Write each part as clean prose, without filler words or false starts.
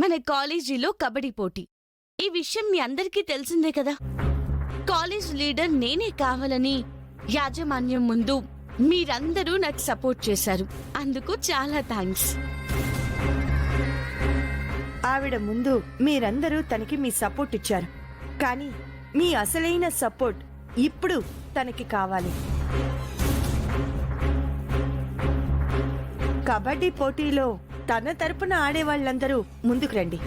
మన కాలేజీలో కబడ్డీ పోటీ. ఈ విషయం మీ అందరికీ తెలిసిందే కదా. కాలేజ్ లీడర్ నేనే కావాలని యాజమాన్యం ముందు మీరందరూ నాకు సపోర్ట్ చేశారు. అందుకు చాలా థ్యాంక్స్. ఆవిడ ముందు మీరందరూ తనకి మీ సపోర్ట్ ఇచ్చారు, కానీ మీ అసలైన సపోర్ట్ ఇప్పుడు తనకి కావాలి. కబడ్డీ పోటీలో తన తరపున ఆడేవాళ్ళందరూ ముందుకు రండి.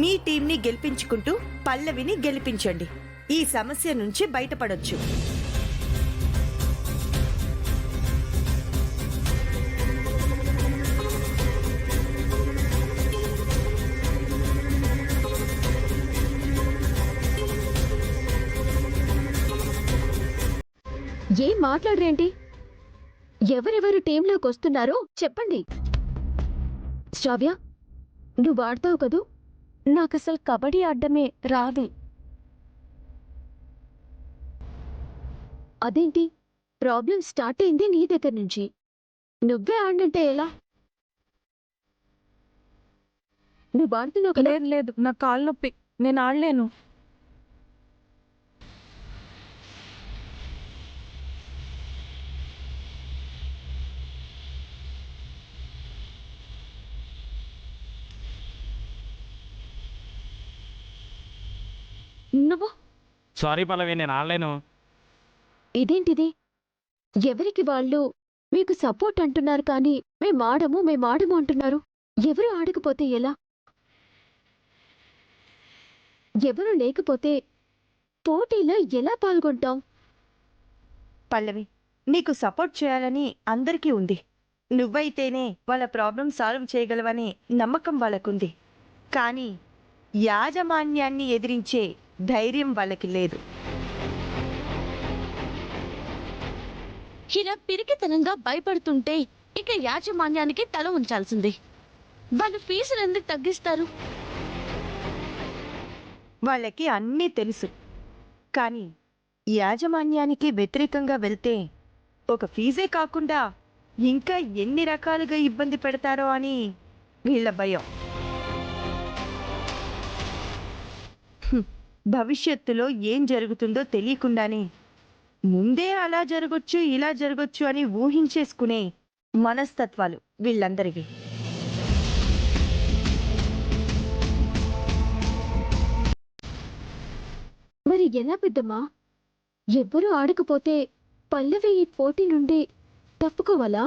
మీ టీంని గెలిపించుకుంటూ పల్లవిని గెలిపించండి. ఈ సమస్య నుంచి బయటపడొచ్చు. ఏం మాట్లాడరేంటి? ఎవరెవరు టీంలోకి వస్తున్నారో చెప్పండి. శ్రావ్య, నువ్వు ఆడతావు కదూ? నాకసలు కబడ్డీ ఆడడమే రాదు. అదేంటి, ప్రాబ్లం స్టార్ట్ అయింది నీ దగ్గర నుంచి. నువ్వే ఆడంటే ఎలా? నువ్వు ఆడుతున్నావు కదా? లేదు, నా కాలు నొప్పి, నేను ఆడలేను. నువ్వు సారీ పల్లవి, నేను ఆడలేను. ఇదేంటిది? ఎవరికి వాళ్ళు మీకు సపోర్ట్ అంటున్నారు, కానీ మేమాడము అంటున్నారు. ఎవరు ఆడకపోతే ఎలా? ఎవరు లేకపోతే పోటీలో ఎలా పాల్గొంటాం? పల్లవి, నీకు సపోర్ట్ చేయాలని అందరికీ ఉంది. నువ్వైతేనే వాళ్ళ ప్రాబ్లం సాల్వ్ చేయగలవనే నమ్మకం వాళ్ళకుంది. కానీ యాజమాన్యాన్ని ఎదిరించే ధైర్యం వాళ్ళకి లేదు. ఇలా పిరికితనంగా భయపడుతుంటే ఇక యాజమాన్యానికి తల ఉంచాల్సింది. వాళ్ళు ఫీజులు ఎందుకు తగ్గిస్తారు? వాళ్ళకి అన్నీ తెలుసు, కానీ యాజమాన్యానికి వ్యతిరేకంగా వెళ్తే ఒక ఫీజే కాకుండా ఇంకా ఎన్ని రకాలుగా ఇబ్బంది పెడతారో అని వీళ్ళ భయం. భవిష్యత్తులో ఏం జరుగుతుందో తెలియకుండానే ముందే అలా జరగొచ్చు, ఇలా జరగొచ్చు అని ఊహించేసుకునే మనస్తత్వాలు వీళ్ళందరివి. మరి ఎలా పెద్దమ్మా? ఎవ్వరూ ఆడకపోతే పల్లవి ఈ పోటీ నుండి తప్పుకోవాలా?